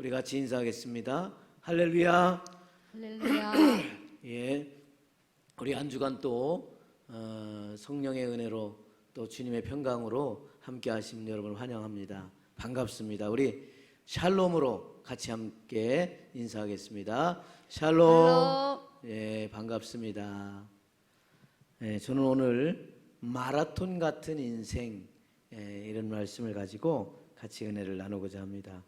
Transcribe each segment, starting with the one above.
우리 같이 인사하겠습니다. 할렐루야. 할렐루야. 예, 우리 한 주간 또 성령의 은혜로 또 주님의 평강으로 함께 하시는 여러분을 환영합니다. 반갑습니다. 우리 샬롬으로 같이 함께 인사하겠습니다. 샬롬. 예, 반갑습니다. 예, 저는 오늘 마라톤 같은 인생 이런 말씀을 가지고 같이 은혜를 나누고자 합니다.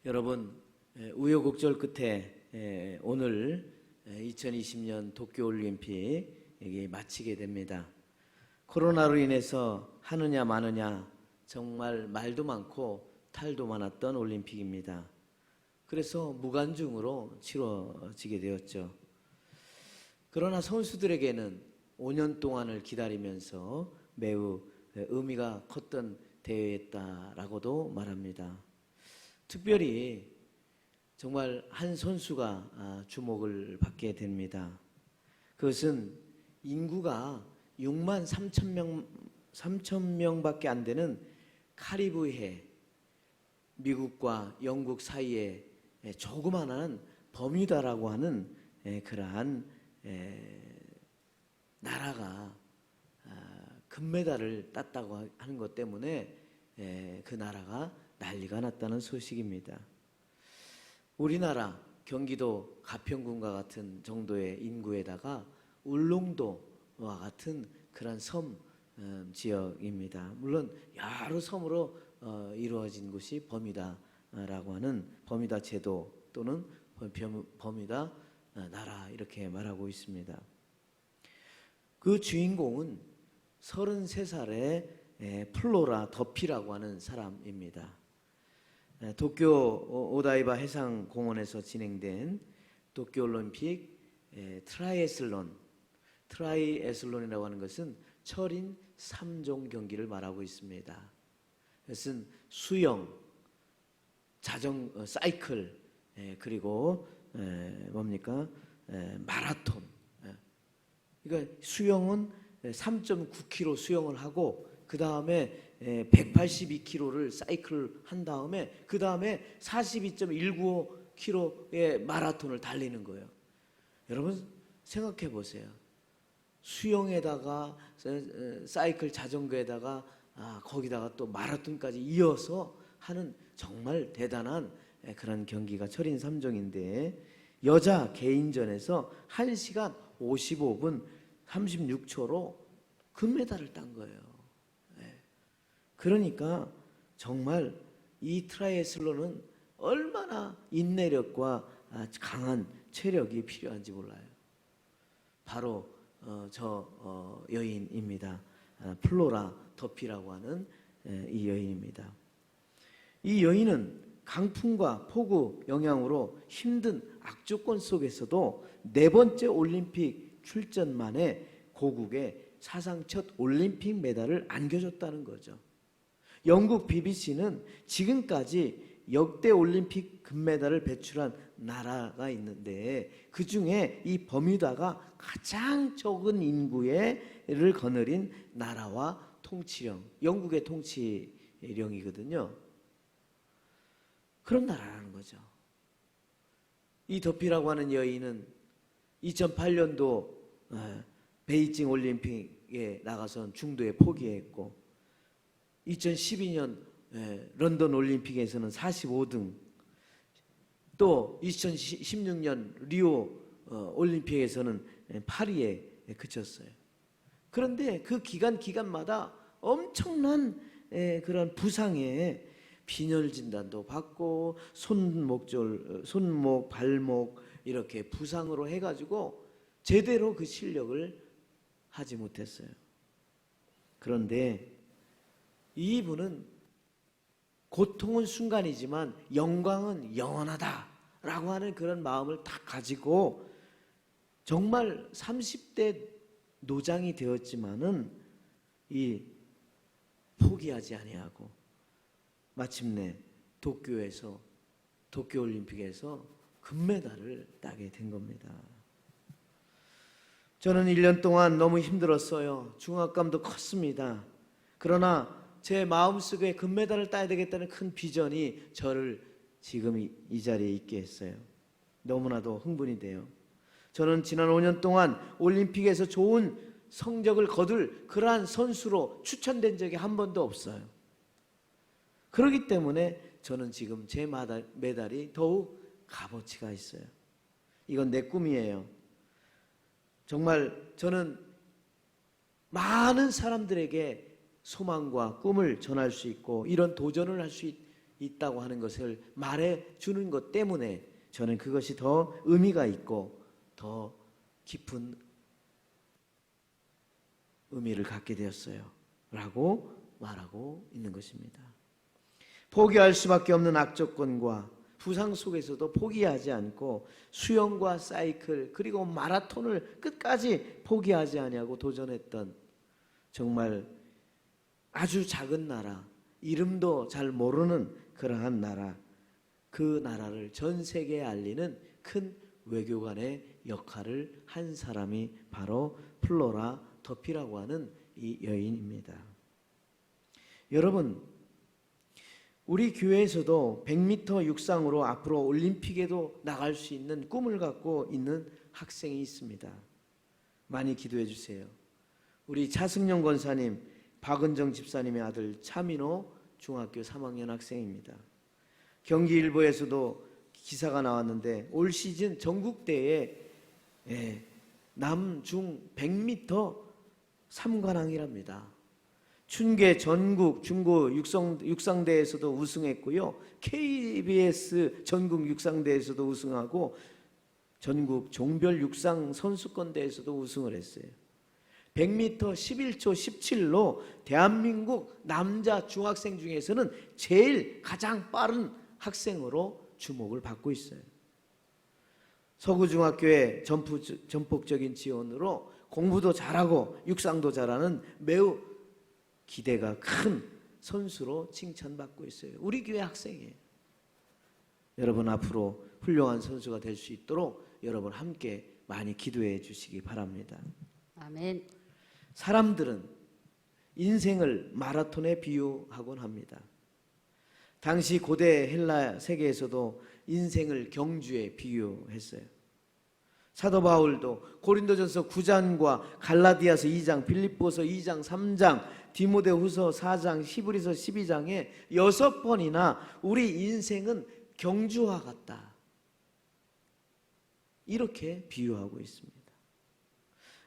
여러분, 우여곡절 끝에 오늘 2020년 도쿄올림픽 마치게 됩니다. 코로나로 인해서 하느냐 마느냐 정말 말도 많고 탈도 많았던 올림픽입니다. 그래서 무관중으로 치러지게 되었죠. 그러나 선수들에게는 5년 동안을 기다리면서 매우 의미가 컸던 대회였다라고도 말합니다. 특별히 정말 한 선수가 주목을 받게 됩니다. 그것은 인구가 6만 3천 명밖에 안 되는 카리브해, 미국과 영국 사이에 조그마한 버뮤다라고 하는 그러한 나라가 금메달을 땄다고 하는 것 때문에 그 나라가 난리가 났다는 소식입니다. 우리나라 경기도 가평군과 같은 정도의 인구에다가 울릉도와 같은 그런 섬 지역입니다. 물론 여러 섬으로 이루어진 곳이 버뮤다라고 하는 버뮤다 제도 또는 버뮤다 나라 이렇게 말하고 있습니다. 그 주인공은 33살의 플로라 더피라고 하는 사람입니다. 도쿄 오다이바 해상공원에서 진행된 도쿄올림픽 트라이애슬론이라고 하는 것은 철인 3종 경기를 말하고 있습니다. 그것은 수영, 사이클, 그리고 마라톤. 그러니까 수영은 3.9km 수영을 하고 그 다음에 182km를 사이클을 한 다음에 그 다음에 42.195km의 마라톤을 달리는 거예요. 여러분 생각해 보세요. 수영에다가 사이클 자전거에다가 거기다가 또 마라톤까지 이어서 하는 정말 대단한 그런 경기가 철인 3종인데 여자 개인전에서 1시간 55분 36초로 금메달을 딴 거예요. 그러니까 정말 이 트라이애슬론은 얼마나 인내력과 강한 체력이 필요한지 몰라요. 바로 저 여인입니다. 플로라 더피라고 하는 이 여인입니다. 이 여인은 강풍과 폭우 영향으로 힘든 악조건 속에서도 4번째 올림픽 출전만에 고국에 사상 첫 올림픽 메달을 안겨줬다는 거죠. 영국 BBC는 지금까지 역대 올림픽 금메달을 배출한 나라가 있는데 그 중에 이 버뮤다가 가장 적은 인구를 거느린 나라와 통치령, 영국의 통치령이거든요. 그런 나라라는 거죠. 이 더피라고 하는 여인은 2008년도 베이징 올림픽에 나가선 중도에 포기했고 2012년 런던 올림픽에서는 45등, 또 2016년 리오 올림픽에서는 8위에 그쳤어요. 그런데 그 기간마다 엄청난 그런 부상에 빈혈 진단도 받고 손목, 발목 이렇게 부상으로 해가지고 제대로 그 실력을 하지 못했어요. 그런데 이분은 고통은 순간이지만 영광은 영원하다라고 하는 그런 마음을 딱 가지고 정말 30대 노장이 되었지만은 이 포기하지 아니하고 마침내 도쿄올림픽에서 금메달을 따게 된 겁니다. 저는 1년 동안 너무 힘들었어요. 중압감도 컸습니다. 그러나 제 마음속에 금메달을 따야 되겠다는 큰 비전이 저를 지금 이 자리에 있게 했어요. 너무나도 흥분이 돼요. 저는 지난 5년 동안 올림픽에서 좋은 성적을 거둘 그러한 선수로 추천된 적이 한 번도 없어요. 그렇기 때문에 저는 지금 제 메달이 더욱 값어치가 있어요. 이건 내 꿈이에요. 정말 저는 많은 사람들에게 소망과 꿈을 전할 수 있고 이런 도전을 할 수 있다고 하는 것을 말해주는 것 때문에 저는 그것이 더 의미가 있고 더 깊은 의미를 갖게 되었어요 라고 말하고 있는 것입니다. 포기할 수밖에 없는 악조건과 부상 속에서도 포기하지 않고 수영과 사이클 그리고 마라톤을 끝까지 포기하지 아니하고 도전했던 정말 아주 작은 나라, 이름도 잘 모르는 그러한 나라, 그 나라를 전 세계에 알리는 큰 외교관의 역할을 한 사람이 바로 플로라 더피라고 하는 이 여인입니다. 여러분, 우리 교회에서도 100m 육상으로 앞으로 올림픽에도 나갈 수 있는 꿈을 갖고 있는 학생이 있습니다. 많이 기도해 주세요. 우리 차승용 권사님, 박은정 집사님의 아들 차민호 중학교 3학년 학생입니다. 경기일보에서도 기사가 나왔는데 올 시즌 전국대회 남중 100m 3관왕이랍니다. 춘계 전국 중고 육상대회에서도 우승했고요. KBS 전국 육상대회에서도 우승하고 전국 종별 육상 선수권대회에서도 우승을 했어요. 100m 11초 17로 대한민국 남자 중학생 중에서는 제일 가장 빠른 학생으로 주목을 받고 있어요. 서구중학교의 전폭적인 지원으로 공부도 잘하고 육상도 잘하는 매우 기대가 큰 선수로 칭찬받고 있어요. 우리 교회 학생이에요. 여러분 앞으로 훌륭한 선수가 될 수 있도록 여러분 함께 많이 기도해 주시기 바랍니다. 아멘. 사람들은 인생을 마라톤에 비유하곤 합니다. 당시 고대 헬라 세계에서도 인생을 경주에 비유했어요. 사도 바울도 고린도전서 9장과 갈라디아서 2장, 빌립보서 2장, 3장, 디모데후서 4장, 히브리서 12장에 6번이나 우리 인생은 경주와 같다 이렇게 비유하고 있습니다.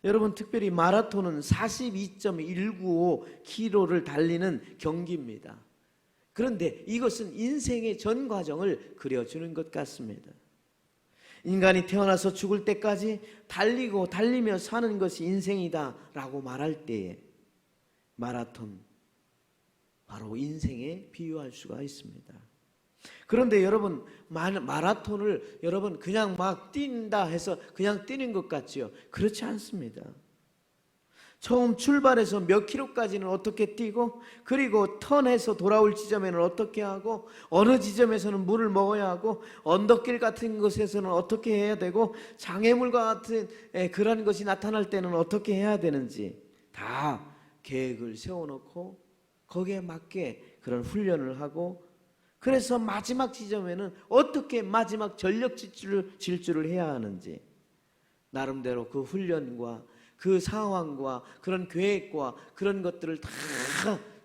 여러분 특별히 마라톤은 42.195km를 달리는 경기입니다. 그런데 이것은 인생의 전 과정을 그려주는 것 같습니다. 인간이 태어나서 죽을 때까지 달리고 달리며 사는 것이 인생이다 라고 말할 때에 마라톤 바로 인생에 비유할 수가 있습니다. 그런데 여러분 마라톤을 여러분 그냥 막 뛴다 해서 그냥 뛰는 것 같지요? 그렇지 않습니다. 처음 출발해서 몇 킬로까지는 어떻게 뛰고 그리고 턴해서 돌아올 지점에는 어떻게 하고 어느 지점에서는 물을 먹어야 하고 언덕길 같은 곳에서는 어떻게 해야 되고 장애물과 같은 그런 것이 나타날 때는 어떻게 해야 되는지 다 계획을 세워놓고 거기에 맞게 그런 훈련을 하고 그래서 마지막 지점에는 어떻게 마지막 전력 질주를 해야 하는지 나름대로 그 훈련과 그 상황과 그런 계획과 그런 것들을 다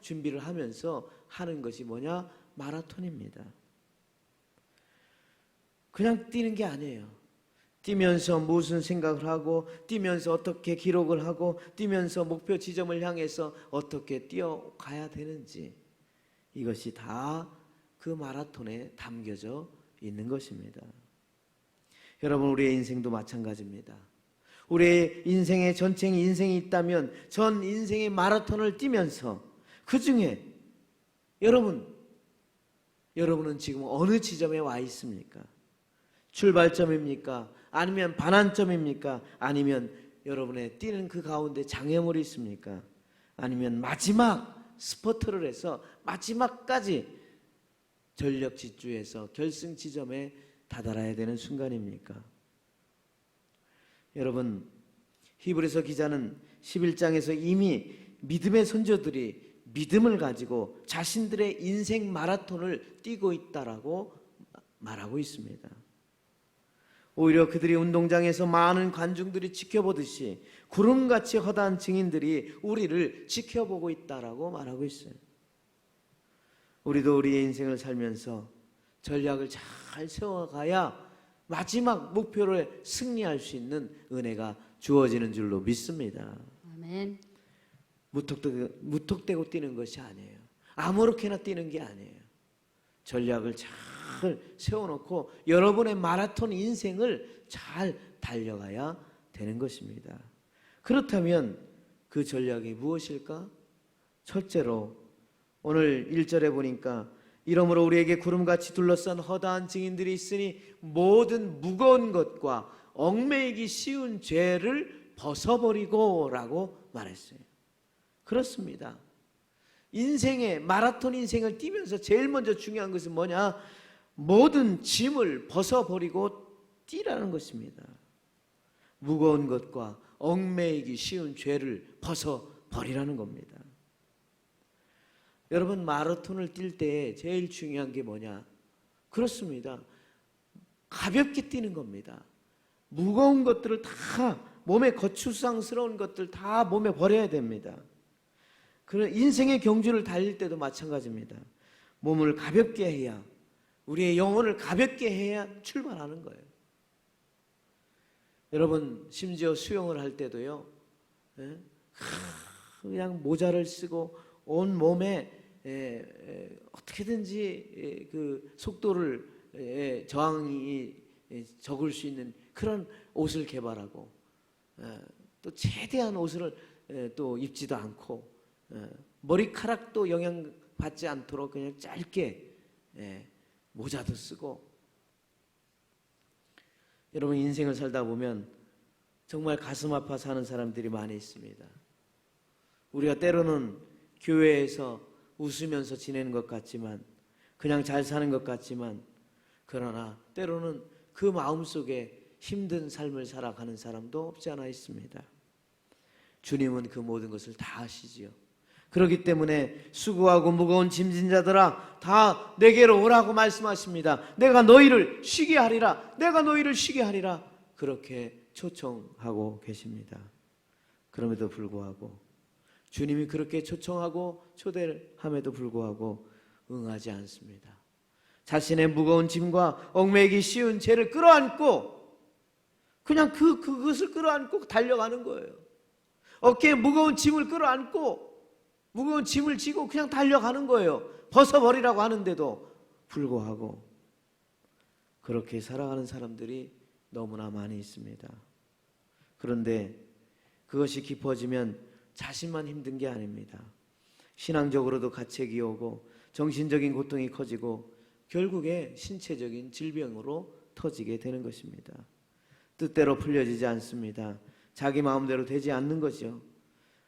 준비를 하면서 하는 것이 뭐냐? 마라톤입니다. 그냥 뛰는 게 아니에요. 뛰면서 무슨 생각을 하고 뛰면서 어떻게 기록을 하고 뛰면서 목표 지점을 향해서 어떻게 뛰어가야 되는지 이것이 다 그 마라톤에 담겨져 있는 것입니다. 여러분 우리의 인생도 마찬가지입니다. 우리의 인생의 전체 인생이 있다면 전 인생의 마라톤을 뛰면서 그 중에 여러분은 지금 어느 지점에 와 있습니까? 출발점입니까? 아니면 반환점입니까? 아니면 여러분의 뛰는 그 가운데 장애물이 있습니까? 아니면 마지막 스퍼트를 해서 마지막까지 전력 질주해서 결승 지점에 다다라야 되는 순간입니까? 여러분 히브리서 기자는 11장에서 이미 믿음의 선조들이 믿음을 가지고 자신들의 인생 마라톤을 뛰고 있다라고 말하고 있습니다. 오히려 그들이 운동장에서 많은 관중들이 지켜보듯이 구름같이 허다한 증인들이 우리를 지켜보고 있다라고 말하고 있어요. 우리도 우리의 인생을 살면서 전략을 잘 세워가야 마지막 목표를 승리할 수 있는 은혜가 주어지는 줄로 믿습니다. 아멘. 무턱대고 뛰는 것이 아니에요. 아무렇게나 뛰는 게 아니에요. 전략을 잘 세워놓고 여러분의 마라톤 인생을 잘 달려가야 되는 것입니다. 그렇다면 그 전략이 무엇일까? 첫째로 오늘 1절에 보니까 이러므로 우리에게 구름같이 둘러싼 허다한 증인들이 있으니 모든 무거운 것과 얽매이기 쉬운 죄를 벗어버리고 라고 말했어요. 그렇습니다. 인생의 마라톤 인생을 뛰면서 제일 먼저 중요한 것은 뭐냐? 모든 짐을 벗어버리고 뛰라는 것입니다. 무거운 것과 얽매이기 쉬운 죄를 벗어버리라는 겁니다. 여러분, 마라톤을 뛸 때 제일 중요한 게 뭐냐? 그렇습니다. 가볍게 뛰는 겁니다. 무거운 것들을 다, 몸에 거추장스러운 것들 다 몸에 버려야 됩니다. 그런 인생의 경주를 달릴 때도 마찬가지입니다. 몸을 가볍게 해야, 우리의 영혼을 가볍게 해야 출발하는 거예요. 여러분, 심지어 수영을 할 때도요, 그냥 모자를 쓰고 온 몸에 어떻게든지 그 속도를 저항이 적을 수 있는 그런 옷을 개발하고, 또 최대한 옷을 또 입지도 않고, 머리카락도 영향받지 않도록 그냥 짧게 모자도 쓰고. 여러분, 인생을 살다 보면 정말 가슴 아파 사는 사람들이 많이 있습니다. 우리가 때로는 교회에서 웃으면서 지내는 것 같지만, 그냥 잘 사는 것 같지만, 그러나 때로는 그 마음속에 힘든 삶을 살아가는 사람도 없지 않아 있습니다. 주님은 그 모든 것을 다 아시지요. 그렇기 때문에 수고하고 무거운 짐진 자들아 다 내게로 오라고 말씀하십니다. 내가 너희를 쉬게 하리라. 내가 너희를 쉬게 하리라. 그렇게 초청하고 계십니다. 그럼에도 불구하고 주님이 그렇게 초청하고 초대를 함에도 불구하고 응하지 않습니다. 자신의 무거운 짐과 얽매이기 쉬운 죄를 끌어안고 그냥 그것을 끌어안고 달려가는 거예요. 어깨에 무거운 짐을 끌어안고 무거운 짐을 지고 그냥 달려가는 거예요. 벗어버리라고 하는데도 불구하고 그렇게 살아가는 사람들이 너무나 많이 있습니다. 그런데 그것이 깊어지면 자신만 힘든 게 아닙니다. 신앙적으로도 가책이 오고 정신적인 고통이 커지고 결국에 신체적인 질병으로 터지게 되는 것입니다. 뜻대로 풀려지지 않습니다. 자기 마음대로 되지 않는 거죠.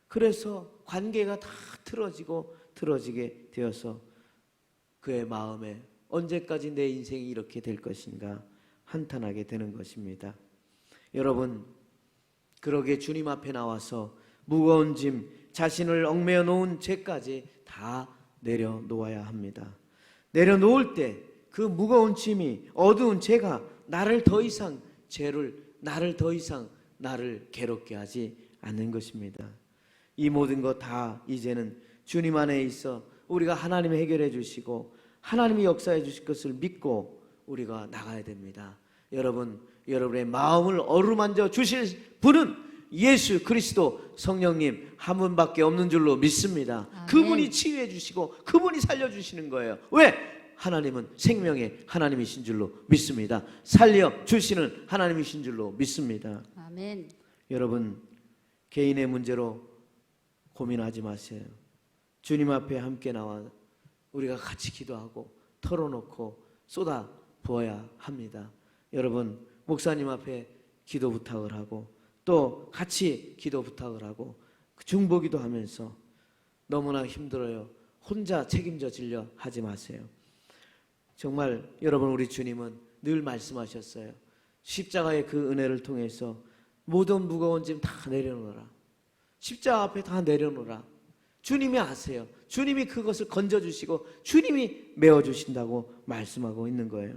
그래서 관계가 다 틀어지게 되어서 그의 마음에 언제까지 내 인생이 이렇게 될 것인가 한탄하게 되는 것입니다. 여러분, 그러게 주님 앞에 나와서 무거운 짐, 자신을 얽매여 놓은 죄까지 다 내려놓아야 합니다. 내려놓을 때 그 무거운 짐이 어두운 죄가 나를 더 이상 나를 괴롭게 하지 않는 것입니다. 이 모든 것 다 이제는 주님 안에 있어 우리가 하나님이 해결해 주시고 하나님이 역사해 주실 것을 믿고 우리가 나가야 됩니다. 여러분의 마음을 어루만져 주실 분은 예수 그리스도 성령님 한 분밖에 없는 줄로 믿습니다. 아멘. 그분이 치유해 주시고 그분이 살려주시는 거예요. 왜? 하나님은 생명의 하나님이신 줄로 믿습니다. 살려주시는 하나님이신 줄로 믿습니다. 아멘. 여러분, 개인의 문제로 고민하지 마세요. 주님 앞에 함께 나와 우리가 같이 기도하고 털어놓고 쏟아 부어야 합니다. 여러분, 목사님 앞에 기도 부탁을 하고 또 같이 기도 부탁을 하고 중보기도 하면서 너무나 힘들어요. 혼자 책임져 지려 하지 마세요. 정말 여러분, 우리 주님은 늘 말씀하셨어요. 십자가의 그 은혜를 통해서 모든 무거운 짐 다 내려놓으라. 십자가 앞에 다 내려놓으라. 주님이 아세요. 주님이 그것을 건져주시고 주님이 메워주신다고 말씀하고 있는 거예요.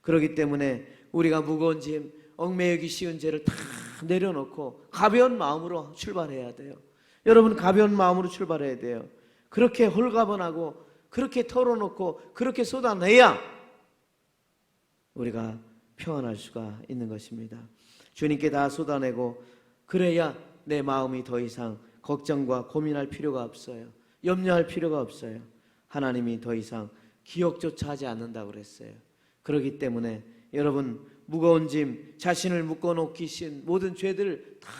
그렇기 때문에 우리가 무거운 짐, 얽매이기 쉬운 죄를 다 내려놓고 가벼운 마음으로 출발해야 돼요. 여러분, 가벼운 마음으로 출발해야 돼요. 그렇게 홀가분하고 그렇게 털어놓고 그렇게 쏟아내야 우리가 평안할 수가 있는 것입니다. 주님께 다 쏟아내고 그래야 내 마음이 더 이상 걱정과 고민할 필요가 없어요. 염려할 필요가 없어요. 하나님이 더 이상 기억조차 하지 않는다고 그랬어요. 그렇기 때문에 여러분, 무거운 짐, 자신을 묶어놓기 쉬운 모든 죄들을 다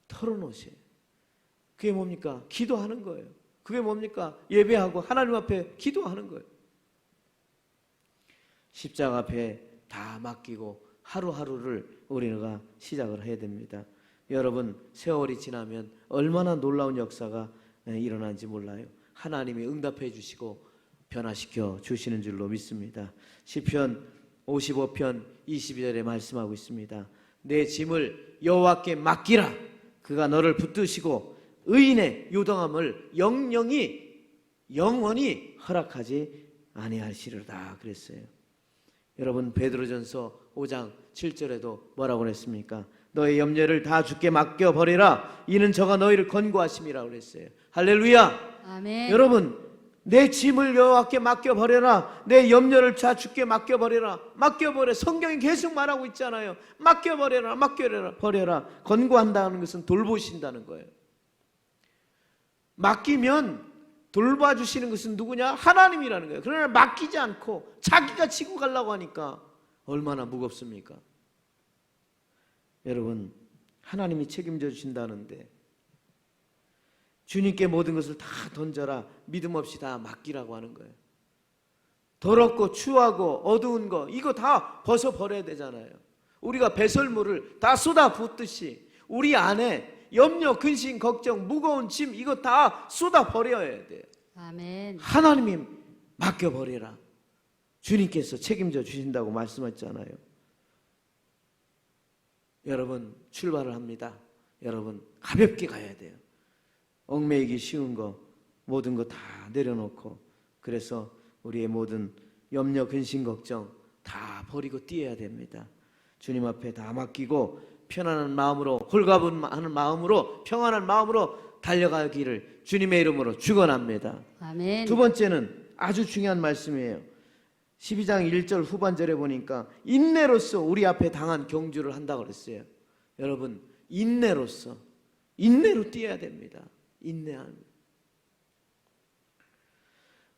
털어놓으세요. 그게 뭡니까? 기도하는 거예요. 그게 뭡니까? 예배하고 하나님 앞에 기도하는 거예요. 십자가 앞에 다 맡기고 하루하루를 우리가 시작을 해야 됩니다. 여러분, 세월이 지나면 얼마나 놀라운 역사가 일어나는지 몰라요. 하나님이 응답해 주시고 변화시켜 주시는 줄로 믿습니다. 시편 55편 22절에 말씀하고 있습니다. 내 짐을 여호와께 맡기라. 그가 너를 붙드시고 의인의 요동함을 영원히 허락하지 아니하시리로다 그랬어요. 여러분, 베드로전서 5장 7절에도 뭐라고 그랬습니까? 너의 염려를 다 주께 맡겨버리라. 이는 저가 너희를 권고하심이라고 그랬어요. 할렐루야. 아멘. 여러분, 내 짐을 여호와께 맡겨버려라. 내 염려를 다 주께 맡겨버려라. 맡겨버려. 성경이 계속 말하고 있잖아요. 맡겨버려라. 권고한다는 것은 돌보신다는 거예요. 맡기면 돌봐주시는 것은 누구냐? 하나님이라는 거예요. 그러나 맡기지 않고 자기가 지고 가려고 하니까 얼마나 무겁습니까? 여러분, 하나님이 책임져 주신다는데 주님께 모든 것을 다 던져라. 믿음 없이 다 맡기라고 하는 거예요. 더럽고 추하고 어두운 거 이거 다 벗어버려야 되잖아요. 우리가 배설물을 다 쏟아 붓듯이 우리 안에 염려, 근심, 걱정, 무거운 짐 이거 다 쏟아 버려야 돼요. 아멘. 하나님이 맡겨버려라. 주님께서 책임져 주신다고 말씀했잖아요. 여러분, 출발을 합니다. 여러분, 가볍게 가야 돼요. 얽매이기 쉬운 거 모든 거 다 내려놓고 그래서 우리의 모든 염려, 근심, 걱정 다 버리고 뛰어야 됩니다. 주님 앞에 다 맡기고 편안한 마음으로, 홀가분한 마음으로, 평안한 마음으로 달려가기를 주님의 이름으로 축원합니다. 아멘. 두 번째는 아주 중요한 말씀이에요. 12장 1절 후반절에 보니까 인내로서 우리 앞에 당한 경주를 한다고 그랬어요. 여러분, 인내로 뛰어야 됩니다. 인내합니다.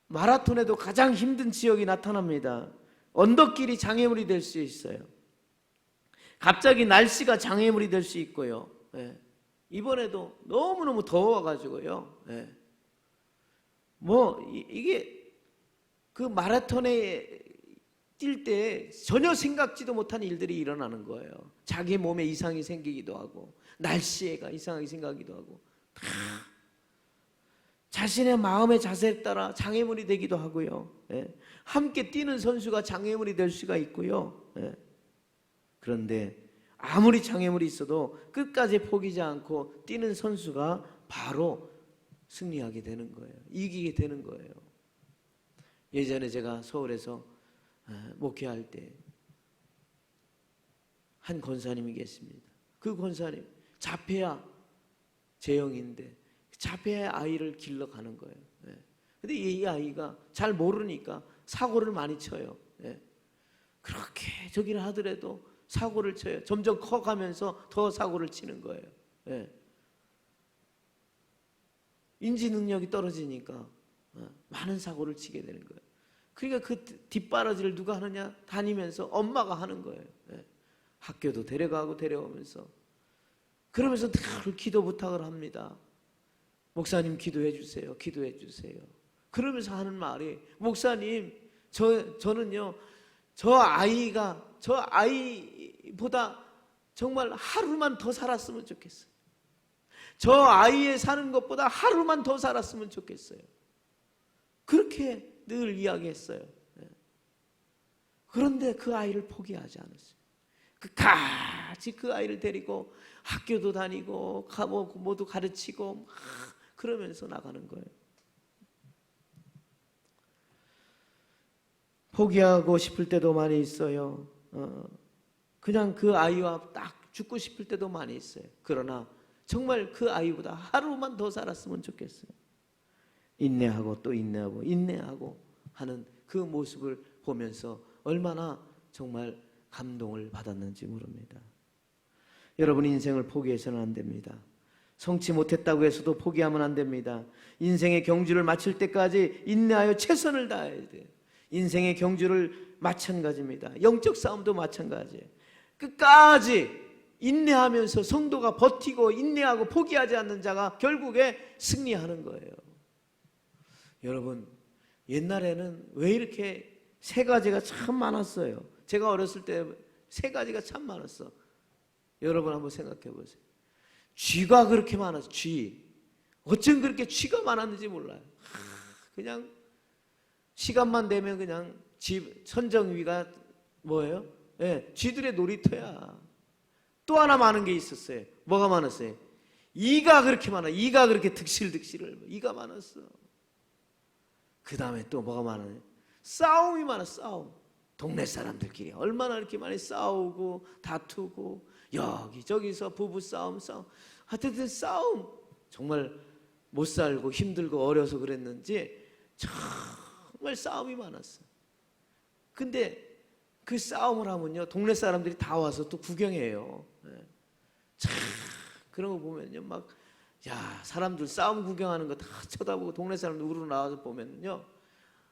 마라톤에도 가장 힘든 지역이 나타납니다. 언덕길이 장애물이 될 수 있어요. 갑자기 날씨가 장애물이 될 수 있고요. 이번에도 너무너무 더워가지고요. 이게 그 마라톤에 뛸 때 전혀 생각지도 못한 일들이 일어나는 거예요. 자기 몸에 이상이 생기기도 하고 날씨가 이상하게 생기기도 하고 다 자신의 마음의 자세에 따라 장애물이 되기도 하고요. 함께 뛰는 선수가 장애물이 될 수가 있고요. 그런데 아무리 장애물이 있어도 끝까지 포기지 않고 뛰는 선수가 바로 승리하게 되는 거예요. 이기게 되는 거예요. 예전에 제가 서울에서 목회할 때 한 권사님이 계십니다. 그 권사님 자폐아 재형인데 자폐아의 아이를 길러 가는 거예요. 근데 이 아이가 잘 모르니까 사고를 많이 쳐요. 그렇게 저기를 하더라도 사고를 쳐요. 점점 커가면서 더 사고를 치는 거예요. 인지 능력이 떨어지니까 많은 사고를 치게 되는 거예요. 그러니까 그 뒷바라지를 누가 하느냐? 다니면서 엄마가 하는 거예요. 학교도 데려가고 데려오면서 그러면서 늘 기도 부탁을 합니다. 목사님 기도해 주세요. 기도해 주세요. 그러면서 하는 말이 목사님 저는요 저 아이보다 정말 하루만 더 살았으면 좋겠어요. 저 아이의 사는 것보다 하루만 더 살았으면 좋겠어요. 그렇게 늘 이야기했어요. 그런데 그 아이를 포기하지 않았어요. 끝까지 그 아이를 데리고 학교도 다니고 모두 가르치고 그러면서 나가는 거예요. 포기하고 싶을 때도 많이 있어요. 그냥 그 아이와 딱 죽고 싶을 때도 많이 있어요. 그러나 정말 그 아이보다 하루만 더 살았으면 좋겠어요. 인내하고 또 인내하고 인내하고 하는 그 모습을 보면서 얼마나 정말 감동을 받았는지 모릅니다. 여러분, 인생을 포기해서는 안 됩니다. 성취 못했다고 해서도 포기하면 안 됩니다. 인생의 경주를 마칠 때까지 인내하여 최선을 다해야 돼요. 인생의 경주를 마찬가지입니다. 영적 싸움도 마찬가지예요. 끝까지 인내하면서 성도가 버티고 인내하고 포기하지 않는 자가 결국에 승리하는 거예요. 여러분, 옛날에는 왜 이렇게 세 가지가 참 많았어요. 제가 어렸을 때 세 가지가 참 많았어. 여러분 한번 생각해 보세요. 쥐가 그렇게 많았어. 쥐. 어쩜 그렇게 쥐가 많았는지 몰라요. 그냥 시간만 되면 그냥 집 선정위가 뭐예요? 예, 쥐들의 놀이터야. 또 하나 많은 게 있었어요. 뭐가 많았어요? 이가 그렇게 많아. 이가 그렇게 득실득실을 이가 많았어. 그 다음에 또 뭐가 많아요? 싸움이 많아. 싸움. 동네 사람들끼리 얼마나 이렇게 많이 싸우고 다투고 여기저기서 부부싸움 하여튼 싸움. 정말 못 살고 힘들고 어려서 그랬는지 정말 싸움이 많았어. 근데 그 싸움을 하면요, 동네 사람들이 다 와서 또 구경해요. 참 그런 거 보면요, 막 사람들 싸움 구경하는 거 다 쳐다보고 동네 사람들 우르르 나와서 보면요,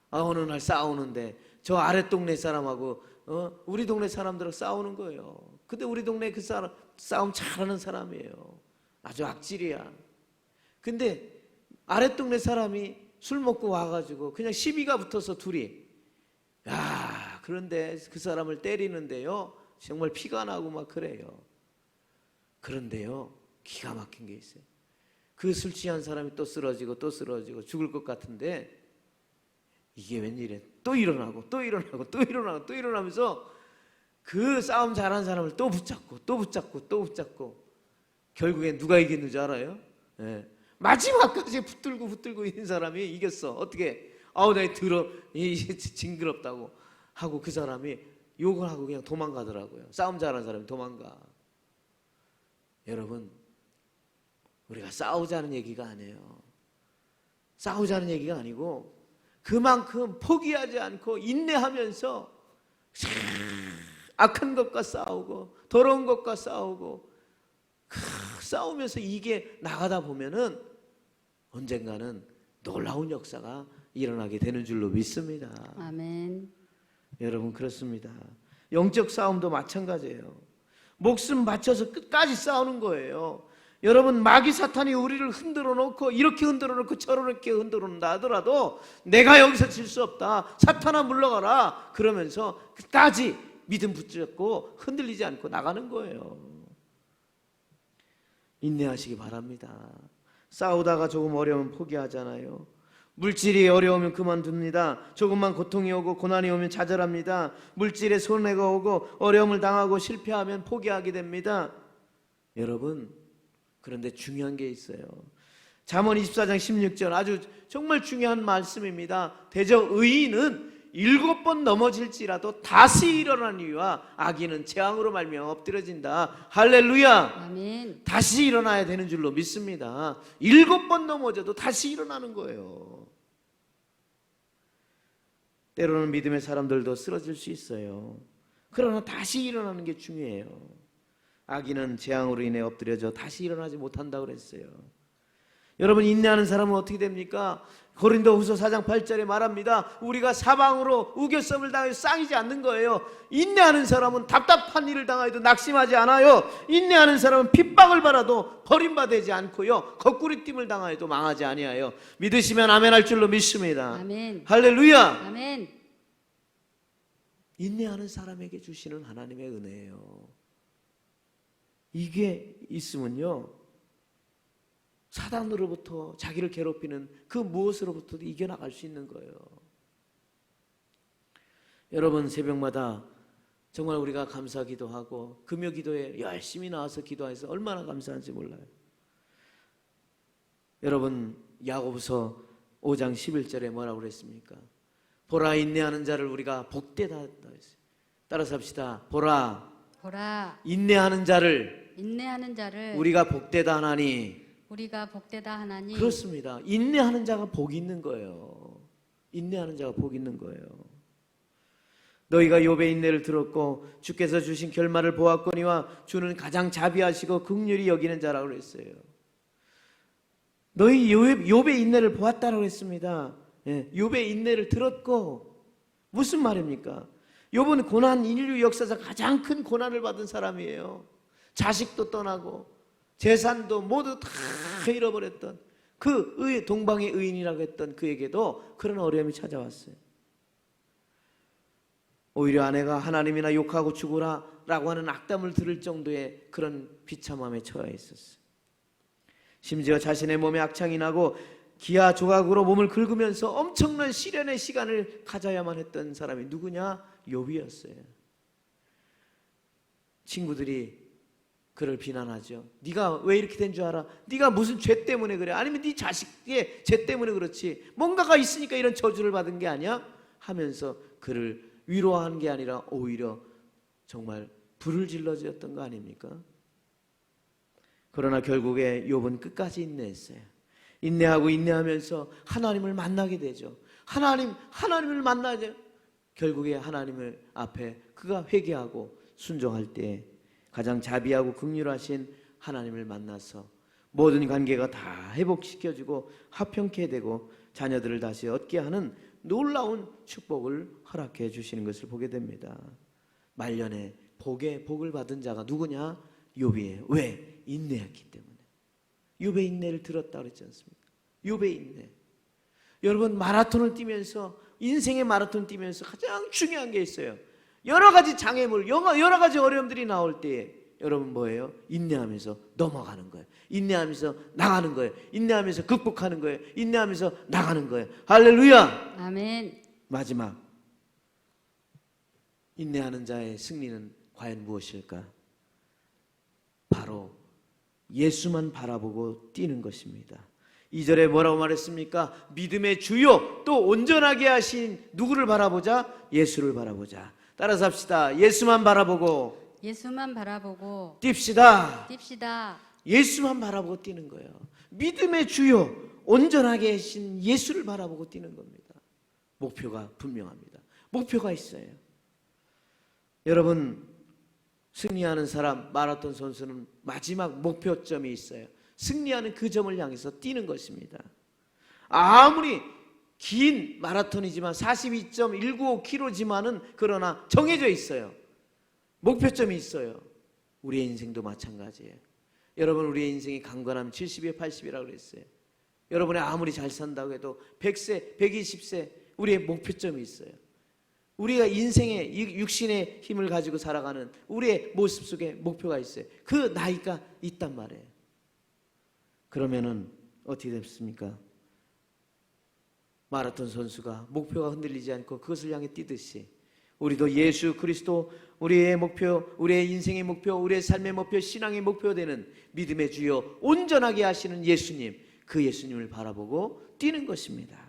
어느 날 싸우는데 저 아래 동네 사람하고 우리 동네 사람들하고 싸우는 거예요. 근데 우리 동네 그 사람 싸움 잘하는 사람이에요. 아주 악질이야. 근데 아래 동네 사람이 술 먹고 와가지고 그냥 시비가 붙어서 둘이 그런데 그 사람을 때리는데요, 정말 피가 나고 막 그래요. 그런데요, 기가 막힌 게 있어요. 그 술 취한 사람이 또 쓰러지고 또 쓰러지고 죽을 것 같은데 이게 웬일이야? 또 일어나고 또 일어나고 또 일어나고 또 일어나면서 그 싸움 잘하는 사람을 또 붙잡고 또 붙잡고 또 붙잡고 결국엔 누가 이겼는지 알아요? 네. 마지막까지 붙들고 있는 사람이 이겼어. 어떻게? 나 징그럽다고 하고 그 사람이 욕을 하고 그냥 도망가더라고요. 싸움 잘하는 사람이 도망가. 여러분, 우리가 싸우자는 얘기가 아니에요. 싸우자는 얘기가 아니고 그만큼 포기하지 않고 인내하면서 악한 것과 싸우고 더러운 것과 싸우고 싸우면서 이게 나가다 보면은 언젠가는 놀라운 역사가 일어나게 되는 줄로 믿습니다. 아멘. 여러분, 그렇습니다. 영적 싸움도 마찬가지예요. 목숨 바쳐서 끝까지 싸우는 거예요. 여러분, 마귀 사탄이 우리를 흔들어 놓고 이렇게 흔들어 놓고 저렇게 흔들어 놓는다 하더라도 내가 여기서 질 수 없다, 사탄아 물러가라 그러면서 끝까지 믿음 붙잡고 흔들리지 않고 나가는 거예요. 인내하시기 바랍니다. 싸우다가 조금 어려우면 포기하잖아요. 물질이 어려우면 그만둡니다. 조금만 고통이 오고 고난이 오면 좌절합니다. 물질에 손해가 오고 어려움을 당하고 실패하면 포기하게 됩니다. 여러분, 그런데 중요한 게 있어요. 잠언 24장 16절 아주 정말 중요한 말씀입니다. 대저 의인은 7번 넘어질지라도 다시 일어나니와 악인은 재앙으로 말미암아 엎드려진다. 할렐루야. 아멘. 다시 일어나야 되는 줄로 믿습니다. 7번 넘어져도 다시 일어나는 거예요. 때로는 믿음의 사람들도 쓰러질 수 있어요. 그러나 다시 일어나는 게 중요해요. 악인은 재앙으로 인해 엎드려져 다시 일어나지 못한다고 그랬어요. 여러분, 인내하는 사람은 어떻게 됩니까? 고린도후서 4장 8절에 말합니다. 우리가 사방으로 우겨쌈을 당해 쌍이지 않는 거예요. 인내하는 사람은 답답한 일을 당하여도 낙심하지 않아요. 인내하는 사람은 핍박을 받아도 버림받지 않고요, 거꾸리짐을 당하여도 망하지 아니하여. 믿으시면 아멘할 줄로 믿습니다. 아멘. 할렐루야. 아멘. 인내하는 사람에게 주시는 하나님의 은혜예요. 이게 있으면요, 사단으로부터 자기를 괴롭히는 그 무엇으로부터도 이겨나갈 수 있는 거예요. 여러분, 새벽마다 정말 우리가 감사 기도하고 금요 기도에 열심히 나와서 기도해서 얼마나 감사한지 몰라요. 여러분, 야고보서 5장 11절에 뭐라고 그랬습니까? 보라, 인내하는 자를 우리가 복되다 했어요. 따라서 합시다. 보라, 인내하는 자를 우리가 복되다 하나니. 그렇습니다. 인내하는 자가 복이 있는 거예요. 인내하는 자가 복이 있는 거예요. 너희가 욥의 인내를 들었고 주께서 주신 결말을 보았거니와 주는 가장 자비하시고 긍휼히 여기는 자라고 그랬어요. 너희 욥의 인내를 보았다라고 했습니다. 욥의 인내를 들었고, 무슨 말입니까? 욥은 고난, 인류 역사상 가장 큰 고난을 받은 사람이에요. 자식도 떠나고 재산도 모두 다 잃어버렸던 그 동방의 의인이라고 했던 그에게도 그런 어려움이 찾아왔어요. 오히려 아내가 하나님이나 욕하고 죽으라 라고 하는 악담을 들을 정도의 그런 비참함에 처해 있었어요. 심지어 자신의 몸에 악창이 나고 기아 조각으로 몸을 긁으면서 엄청난 시련의 시간을 가져야만 했던 사람이 누구냐? 욥이었어요. 친구들이 그를 비난하죠. 네가 왜 이렇게 된 줄 알아? 네가 무슨 죄 때문에 그래? 아니면 네 자식의 죄 때문에 그렇지? 뭔가가 있으니까 이런 저주를 받은 게 아니야? 하면서 그를 위로하는 게 아니라 오히려 정말 불을 질러주었던 거 아닙니까? 그러나 결국에 욥은 끝까지 인내했어요. 인내하고 인내하면서 하나님을 만나게 되죠. 하나님을 만나죠. 결국에 하나님을 앞에 그가 회개하고 순종할 때 가장 자비하고 긍휼하신 하나님을 만나서 모든 관계가 다 회복시켜주고 화평케 되고 자녀들을 다시 얻게 하는 놀라운 축복을 허락해 주시는 것을 보게 됩니다. 말년에 복을 받은 자가 누구냐? 욥이에요. 왜? 인내했기 때문에. 욥의 인내를 들었다고 그랬지 않습니까? 욥의 인내. 여러분, 마라톤을 뛰면서, 인생의 마라톤 뛰면서 가장 중요한 게 있어요. 여러 가지 장애물, 여러 가지 어려움들이 나올 때에 여러분 뭐예요? 인내하면서 넘어가는 거예요. 인내하면서 나가는 거예요. 인내하면서 극복하는 거예요. 인내하면서 나가는 거예요. 할렐루야. 아멘. 마지막, 인내하는 자의 승리는 과연 무엇일까? 바로 예수만 바라보고 뛰는 것입니다. 2절에 뭐라고 말했습니까? 믿음의 주요 또 온전하게 하신 누구를 바라보자? 예수를 바라보자. 따라서 합시다. 예수만 바라보고 뜁시다. 예수만 바라보고 뛰는 거예요. 믿음의 주요 온전하게 하신 예수를 바라보고 뛰는 겁니다. 목표가 분명합니다. 목표가 있어요. 여러분, 승리하는 사람, 마라톤 선수는 마지막 목표점이 있어요. 승리하는 그 점을 향해서 뛰는 것입니다. 아무리 긴 마라톤이지만 42.195km지만은 그러나 정해져 있어요. 목표점이 있어요. 우리의 인생도 마찬가지예요. 여러분, 우리의 인생이 강건하면 70에 80이라고 그랬어요. 여러분이 아무리 잘 산다고 해도 100세, 120세 우리의 목표점이 있어요. 우리가 인생의 육신의 힘을 가지고 살아가는 우리의 모습 속에 목표가 있어요. 그 나이가 있단 말이에요. 그러면은 어떻게 됐습니까? 마라톤 선수가 목표가 흔들리지 않고 그것을 향해 뛰듯이 우리도 예수 그리스도, 우리의 목표, 우리의 인생의 목표, 우리의 삶의 목표, 신앙의 목표 되는 믿음의 주요 온전하게 하시는 예수님, 그 예수님을 바라보고 뛰는 것입니다.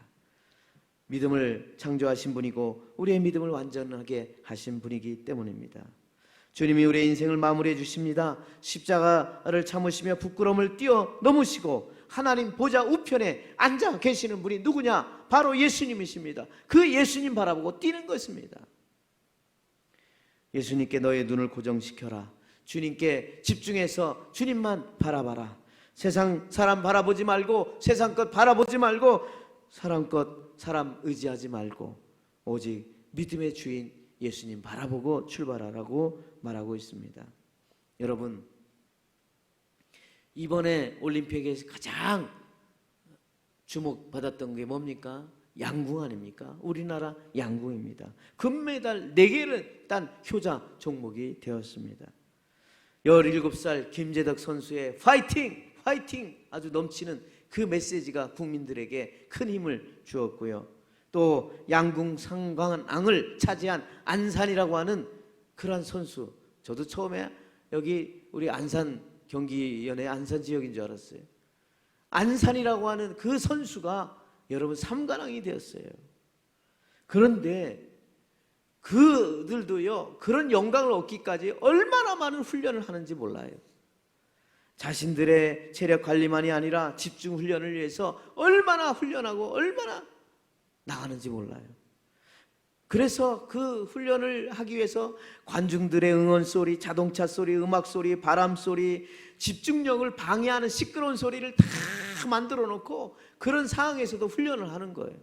믿음을 창조하신 분이고 우리의 믿음을 완전하게 하신 분이기 때문입니다. 주님이 우리의 인생을 마무리해 주십니다. 십자가를 참으시며 부끄러움을 뛰어넘으시고 하나님 보좌 우편에 앉아 계시는 분이 누구냐? 바로 예수님이십니다. 그 예수님 바라보고 뛰는 것입니다. 예수님께 너의 눈을 고정시켜라. 주님께 집중해서 주님만 바라봐라. 세상 사람 바라보지 말고, 세상 것 바라보지 말고, 사람 의지하지 말고 오직 믿음의 주인 예수님 바라보고 출발하라고 말하고 있습니다. 여러분, 이번에 올림픽에서 가장 주목받았던 게 뭡니까? 양궁 아닙니까? 우리나라 양궁입니다. 금메달 4개를 딴 효자 종목이 되었습니다. 17살 김재덕 선수의 파이팅! 파이팅! 아주 넘치는 그 메시지가 국민들에게 큰 힘을 주었고요. 또 양궁 상관왕을 차지한 안산이라고 하는 그러한 선수, 저도 처음에 여기 우리 안산 경기연의 안산 지역인 줄 알았어요. 안산이라고 하는 그 선수가 여러분 삼관왕이 되었어요. 그런데 그들도요, 그런 영광을 얻기까지 얼마나 많은 훈련을 하는지 몰라요. 자신들의 체력 관리만이 아니라 집중 훈련을 위해서 얼마나 훈련하고 얼마나 나가는지 몰라요. 그래서 그 훈련을 하기 위해서 관중들의 응원 소리, 자동차 소리, 음악 소리, 바람 소리, 집중력을 방해하는 시끄러운 소리를 다 만들어 놓고 그런 상황에서도 훈련을 하는 거예요.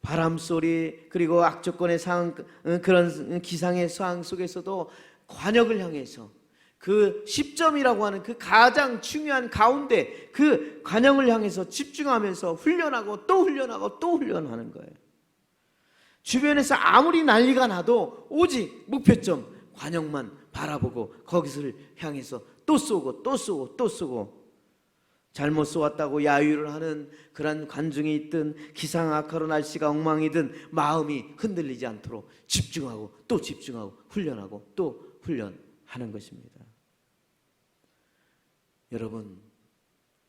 바람 소리, 그리고 악조건의 상황, 그런 기상의 상황 속에서도 관역을 향해서 그 10점이라고 하는 그 가장 중요한 가운데 그 관역을 향해서 집중하면서 훈련하고 또 훈련하고 또 훈련하는 거예요. 주변에서 아무리 난리가 나도 오직 목표점 관역만 바라보고 거기를 향해서 또 쏘고 또 쏘고 또 쏘고, 잘못 쏘았다고 야유를 하는 그런 관중이 있든 기상 악화로 날씨가 엉망이든 마음이 흔들리지 않도록 집중하고 또 집중하고 훈련하고 또 훈련하는 것입니다. 여러분,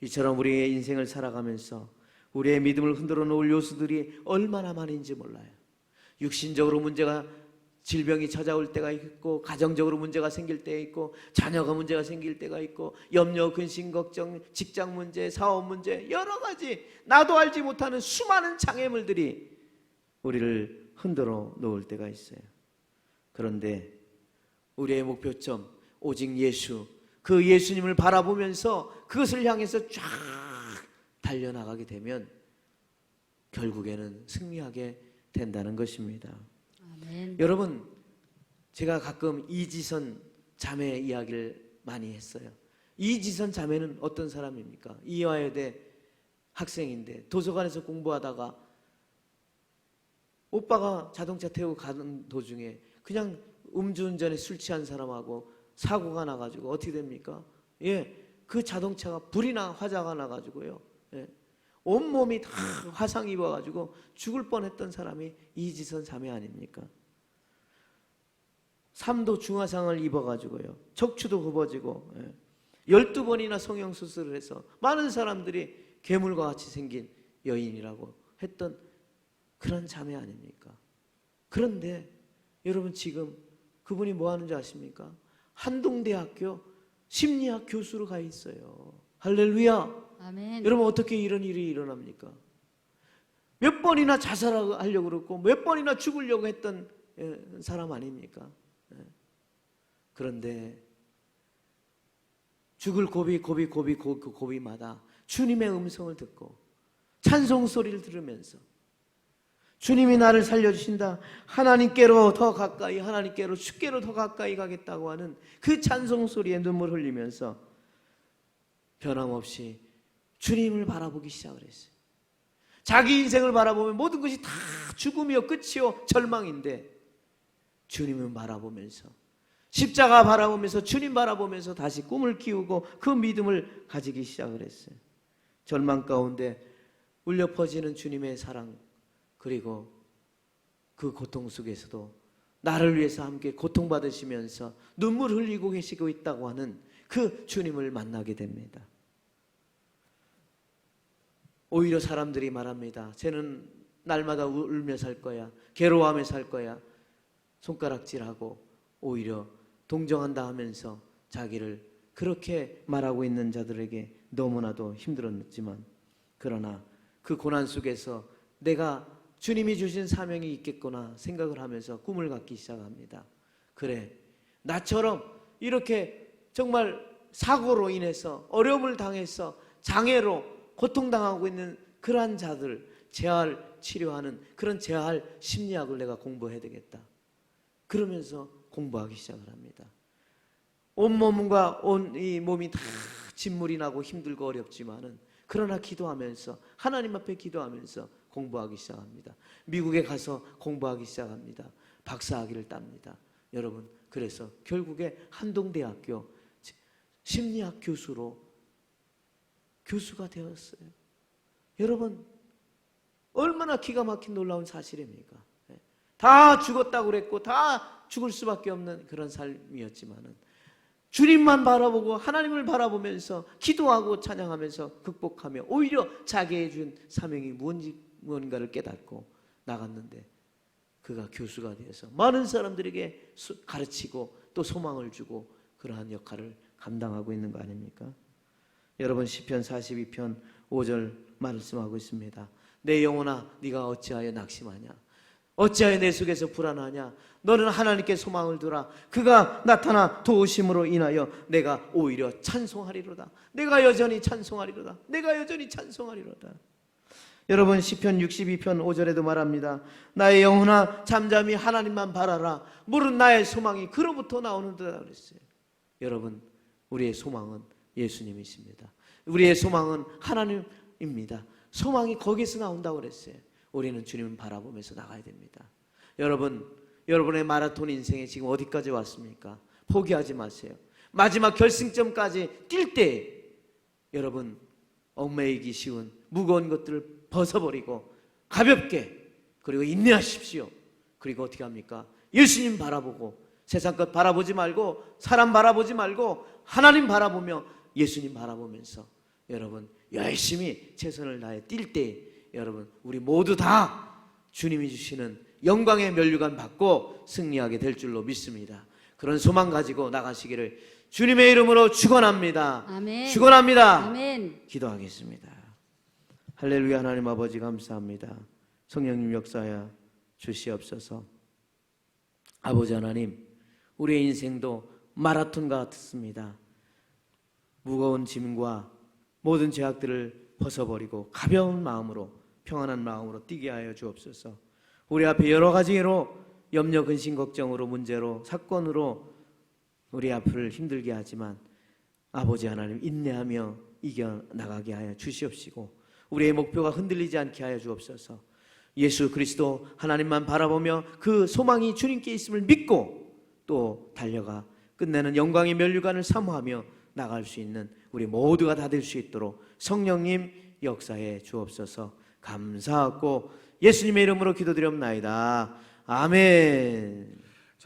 이처럼 우리의 인생을 살아가면서 우리의 믿음을 흔들어 놓을 요소들이 얼마나 많은지 몰라요. 육신적으로 문제가, 질병이 찾아올 때가 있고, 가정적으로 문제가 생길 때가 있고, 자녀가 문제가 생길 때가 있고, 염려, 근심, 걱정, 직장 문제, 사업 문제, 여러 가지 나도 알지 못하는 수많은 장애물들이 우리를 흔들어 놓을 때가 있어요. 그런데 우리의 목표점 오직 예수, 그 예수님을 바라보면서 그것을 향해서 쫙 달려나가게 되면 결국에는 승리하게 된다는 것입니다. 아멘. 여러분, 제가 가끔 이지선 자매 이야기를 많이 했어요. 이지선 자매는 어떤 사람입니까? 이화여대 학생인데 도서관에서 공부하다가 오빠가 자동차 태우고 가는 도중에 그냥 음주운전에 술 취한 사람하고 사고가 나가지고 어떻게 됩니까? 그 자동차가 불이 나 화재가 나가지고요. 온몸이 다 화상 입어가지고 죽을 뻔했던 사람이 이지선 자매 아닙니까? 3도 중화상을 입어가지고요. 척추도 굽어지고 12번이나 성형수술을 해서 많은 사람들이 괴물과 같이 생긴 여인이라고 했던 그런 자매 아닙니까? 그런데 여러분, 지금 그분이 뭐 하는지 아십니까? 한동대학교 심리학 교수로 가 있어요. 할렐루야. 아멘. 여러분, 어떻게 이런 일이 일어납니까? 몇 번이나 자살하려고 그랬고 몇 번이나 죽으려고 했던 사람 아닙니까? 그런데 죽을 고비마다 주님의 음성을 듣고 찬송 소리를 들으면서 주님이 나를 살려주신다, 하나님께로 더 가까이, 하나님께로 주께로 더 가까이 가겠다고 하는 그 찬송 소리에 눈물 흘리면서 변함없이 주님을 바라보기 시작을 했어요. 자기 인생을 바라보면 모든 것이 다 죽음이요, 끝이요, 절망인데 주님을 바라보면서, 십자가 바라보면서, 주님 바라보면서 다시 꿈을 키우고 그 믿음을 가지기 시작을 했어요. 절망 가운데 울려 퍼지는 주님의 사랑, 그리고 그 고통 속에서도 나를 위해서 함께 고통받으시면서 눈물 흘리고 계시고 있다고 하는 그 주님을 만나게 됩니다. 오히려 사람들이 말합니다. 쟤는 날마다 울며 살 거야, 괴로워하며 살 거야, 손가락질하고 오히려 동정한다 하면서 자기를 그렇게 말하고 있는 자들에게 너무나도 힘들었지만, 그러나 그 고난 속에서 내가 주님이 주신 사명이 있겠구나 생각을 하면서 꿈을 갖기 시작합니다. 그래, 나처럼 이렇게 정말 사고로 인해서 어려움을 당해서 장애로 고통당하고 있는 그러한 자들 재활 치료하는 그런 재활 심리학을 내가 공부해야 되겠다. 그러면서 공부하기 시작을 합니다. 온몸과 온 이 몸이 다 진물이 나고 힘들고 어렵지만은, 그러나 기도하면서, 하나님 앞에 기도하면서 공부하기 시작합니다. 미국에 가서 공부하기 시작합니다. 박사학위를 땁니다. 여러분, 그래서 결국에 한동대학교 심리학 교수가 되었어요. 여러분, 얼마나 기가 막힌 놀라운 사실입니까? 다 죽었다고 그랬고 다 죽을 수밖에 없는 그런 삶이었지만은 주님만 바라보고 하나님을 바라보면서 기도하고 찬양하면서 극복하며 오히려 자기의 준 사명이 무언가를 깨닫고 나갔는데 그가 교수가 되어서 많은 사람들에게 가르치고 또 소망을 주고 그러한 역할을 감당하고 있는 거 아닙니까? 여러분, 시편 42편 5절 말씀하고 있습니다. 내 영혼아 네가 어찌하여 낙심하냐, 어찌하여 내 속에서 불안하냐. 너는 하나님께 소망을 두라. 그가 나타나 도우심으로 인하여 내가 오히려 찬송하리로다. 내가 여전히 찬송하리로다. 내가 여전히 찬송하리로다. 여러분, 시편 62편 5절에도 말합니다. 나의 영혼아 잠잠히 하나님만 바라라. 물은 나의 소망이 그로부터 나오는도다 그랬어요. 여러분, 우리의 소망은 예수님이십니다. 우리의 소망은 하나님입니다. 소망이 거기서 나온다고 그랬어요. 우리는 주님을 바라보면서 나가야 됩니다. 여러분, 여러분의 마라톤 인생에 지금 어디까지 왔습니까? 포기하지 마세요. 마지막 결승점까지 뛸 때 여러분, 얽매이기 쉬운 무거운 것들을 벗어버리고 가볍게, 그리고 인내하십시오. 그리고 어떻게 합니까? 예수님 바라보고 세상 것 바라보지 말고 사람 바라보지 말고 하나님 바라보며 예수님 바라보면서 여러분 열심히 최선을 다해 뛸 때 여러분, 우리 모두 다 주님이 주시는 영광의 면류관 받고 승리하게 될 줄로 믿습니다. 그런 소망 가지고 나가시기를 주님의 이름으로 축원합니다. 아멘. 축원합니다. 아멘. 기도하겠습니다. 할렐루야. 하나님 아버지 감사합니다. 성령님 역사하여 주시옵소서. 아버지 하나님, 우리의 인생도 마라톤 같습니다. 무거운 짐과 모든 죄악들을 벗어버리고 가벼운 마음으로, 평안한 마음으로 뛰게 하여 주옵소서. 우리 앞에 여러 가지로 염려, 근심, 걱정으로, 문제로, 사건으로 우리 앞을 힘들게 하지만 아버지 하나님 인내하며 이겨나가게 하여 주시옵시고 우리의 목표가 흔들리지 않게 하여 주옵소서. 예수 그리스도 하나님만 바라보며 그 소망이 주님께 있음을 믿고 또 달려가 끝내는 영광의 면류관을 사모하며 나갈 수 있는 우리 모두가 다 될 수 있도록 성령님 역사해 주옵소서. 감사하고 예수님의 이름으로 기도드리옵나이다. 아멘.